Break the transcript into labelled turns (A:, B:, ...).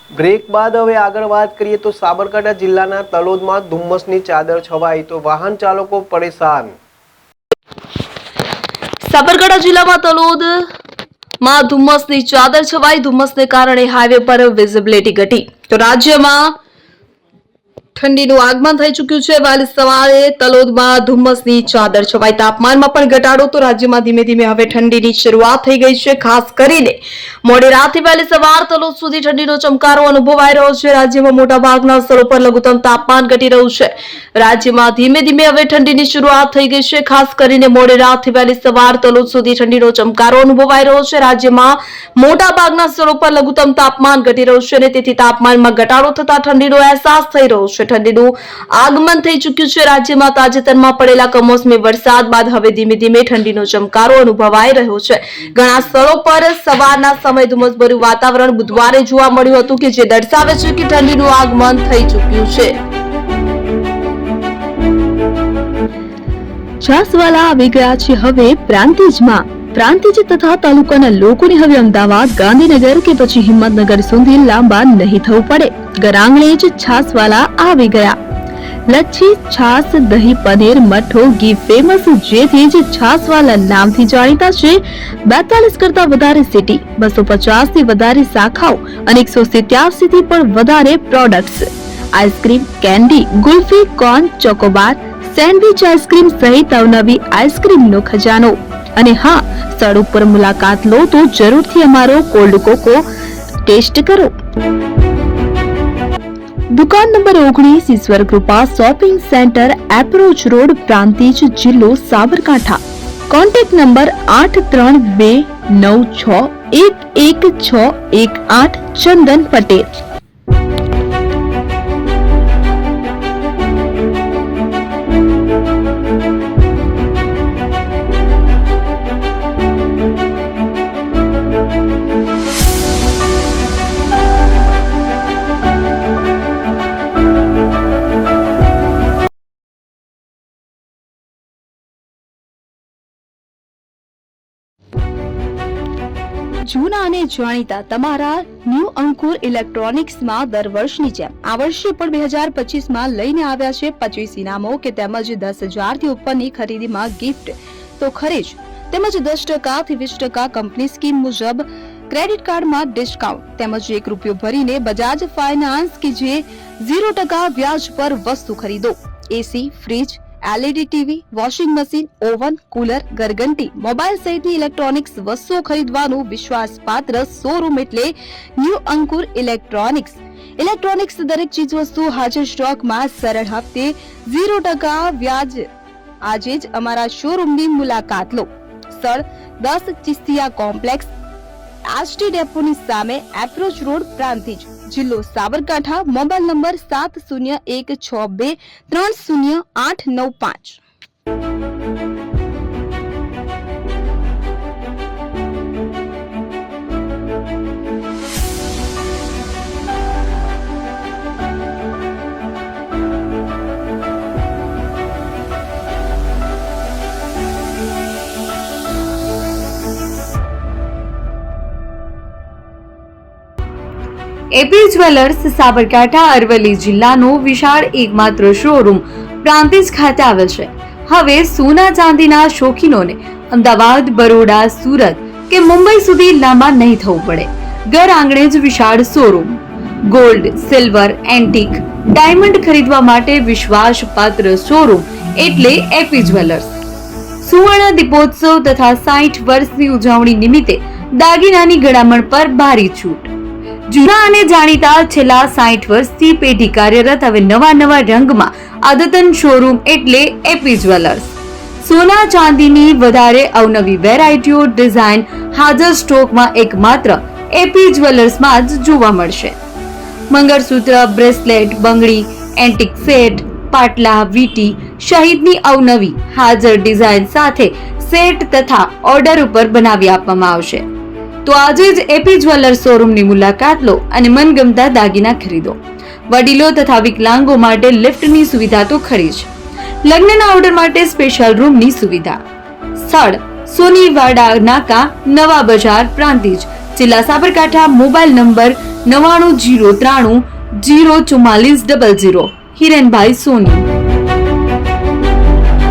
A: Break બાદ હવે આગળ વાત કરીએ તો સાબરકાંઠા જિલ્લાના તલોદમાં ધુમ્મસની ચાદર છવાઈ તો વાહન ચાલકો પરેશાન।
B: સાબરકાંઠા જિલ્લામાં તલોદમાં ધુમ્મસની ચાદર છવાઈ। ધુમ્મસને કારણે હાઈવે પર વિઝિબિલિટી ઘટી તો રાજ્યમાં ઠંડીનું આગમન થઈ ચૂક્યું છે। વહેલી સવારે તલોદમાં ધુમ્મસની ચાદર છવાઈ, તાપમાનમાં પણ ઘટાડો તો રાજ્યમાં ધીમે ધીમે હવે ઠંડીની શરૂઆત થઈ ગઈ છે। ખાસ કરીને મોડી રાતથી વહેલી સવાર તલોદ સુધી ઠંડીનો ચમકારો અનુભવાઈ રહ્યો છે। રાજ્યમાં મોટાભાગના સ્થળો પર લઘુત્તમ તાપમાન ઘટી રહ્યું છે। રાજ્યમાં ધીમે ધીમે હવે ઠંડીની શરૂઆત થઈ ગઈ છે। ખાસ કરીને મોડી રાતથી વહેલી સવાર તલોદ સુધી ઠંડીનો ચમકારો અનુભવાઈ રહ્યો છે। રાજ્યમાં મોટાભાગના સ્થળો પર લઘુત્તમ તાપમાન ઘટી રહ્યું છે અને તેથી તાપમાનમાં ઘટાડો થતા ઠંડીનો અહેસાસ થઈ રહ્યો છે। ઠંડીનું આગમન થઈ ચૂક્યું છે। રાજ્યમાં તાજેતરમાં પડેલા કમોસમી વરસાદ બાદ હવે ધીમે ધીમે ઠંડીનો ચમકારો અનુભવાઈ રહ્યો છે। ઘણા સ્થળો પર સવારના સમયે ધુમ્મસભર્યું વાતાવરણ બુધવારે જોવા મળ્યું હતું કે જે દર્શાવે છે કે ઠંડીનું આગમન થઈ ચૂક્યું છે। છાસવાલા આવી ગયા છે હવે પ્રાંતિજમાં। પ્રાંતિજ તથા તાલુકાના લોકોને હવે અમદાવાદ, ગાંધીનગર કે પછી હિંમતનગર સુધી લાંબા નહીં થવું પડે। ઘરાંગણે જ છાસવાલા આવી ગયા। લચ્છી, છાસ, દહીં, પનીર, મઠ્ઠો, ઘી ફેમસ, જેથી જ છાસવાલા નામથી જાણીતા છે। 42 કરતા વધારે સિટી, 250 થી વધારે શાખાઓ અને 187 થી પણ વધારે products. Ice cream, candy, kulfi, corn, Chocobar, sandwich ice cream સહિત અવનવી આઈસ્ક્રીમનો ખજાનો। અને હા, સ્થળ ઉપર મુલાકાત લો તો જરૂરથી અમારો કોલ્ડ કોકો ટેસ્ટ કરો। દુકાન number 19, Ishwar Krupa shopping centre, approach road, Prantij, જિલ્લો સાબરકાંઠા। Contact number 8329611618 Chandan Patel. જૂના અને જાણીતા તમારા ન્યૂ અંકુર ઇલેક્ટ્રોનિક્સમાં દર વર્ષની જેમ આ વર્ષે પણ 2025માં લઈને આવ્યા છે 25 ઇનામો કે તેમજ 10,000 થી ઉપરની ખરીદીમાં ગિફ્ટ તો ખરીજ તેમજ 10% થી 20% કંપની સ્કીમ મુજબ ક્રેડિટ કાર્ડમાં ડિસ્કાઉન્ટ તેમજ ₹1 ભરીને બજાજ ફાઇનાન્સ કે જે 0% વ્યાજ પર વસ્તુ ખરીદો। AC, fridge, LED TV, washing machine, oven, cooler, ગરગંટી, મોબાઈલ સહિતની ઇલેક્ટ્રોનિક્સ વસ્તુઓ ખરીદવાનું વિશ્વાસપાત્ર શોરૂમ એટલે ન્યૂ અંકુર ઇલેક્ટ્રોનિક્સ। ઇલેક્ટ્રોનિક્સ દરેક ચીજ વસ્તુ હાજર સ્ટોકમાં સરળ હપ્તે 0% વ્યાજ। આજે જ અમારા શોરૂમની મુલાકાત લો। સ્થળ 10 ચિસ્તિયા કોમ્પ્લેક્સ, આરટી ડેપોની સામે, એપ્રોચ રોડ, પ્રાંતિજ, જિલ્લો Sabarkantha. Mobile number 7016230895।
C: AP jewellers Sabarkantha Aravalli જિલ્લાનો વિશાળ એકમાત્ર શોરૂમ પ્રાંતિજ ખાતે આવેલ છે। હવે સોના ચાંદીના શોખીનોને અમદાવાદ, બરોડા, સુરત કે મુંબઈ સુધી લાંબા નહીં થવું પડે। ઘર આંગણે જ વિશાળ showroom. Gold, silver, antique, diamond ખરીદવા માટે વિશ્વાસપાત્ર શોરૂમ એટલે એપી જ્વેલર્સ। સુવર્ણ દીપોત્સવ તથા 60 વર્ષની ઉજવણી નિમિત્તે દાગીનાની ગળામણ પર ભારી છૂટ। જૂના અને જાણીતા છેલ્લા 60 વર્ષથી પેઢી કાર્યરત હવે નવા રંગમાં અદ્યતન શોરૂમ એટલે એપી જ્વેલર્સ। સોના ચાંદીની વધારે અવનવી વેરાયટીઓ, ડિઝાઇન હાજર સ્ટોકમાં એકમાત્ર એપી જ્વેલર્સમાં જ જોવા મળશે। મંગળસૂત્ર, બ્રેસલેટ, બંગડી, એન્ટિક સેટ, પાટલા, વીટી સહિતની અવનવી હાજર ડિઝાઇન સાથે સેટ તથા ઓર્ડર ઉપર બનાવી આપવામાં આવશે। તો આજે જ એપી જ્વેલર્સ શોરૂમની મુલાકાત લો અને મનગમતા દાગીના ખરીદો। વડીલો તથા વિકલાંગો માટે લિફ્ટની સુવિધા તો ખરી જ। લગ્નના ઓર્ડર માટે સ્પેશિયલ રૂમની સુવિધા। સ્થળ સોનીવાડા નાકા, નવા બજાર, પ્રાંતિજ, જિલ્લા સાબરકાંઠા મોબાઈલ નંબર 9903004400 હિરેનભાઈ સોની।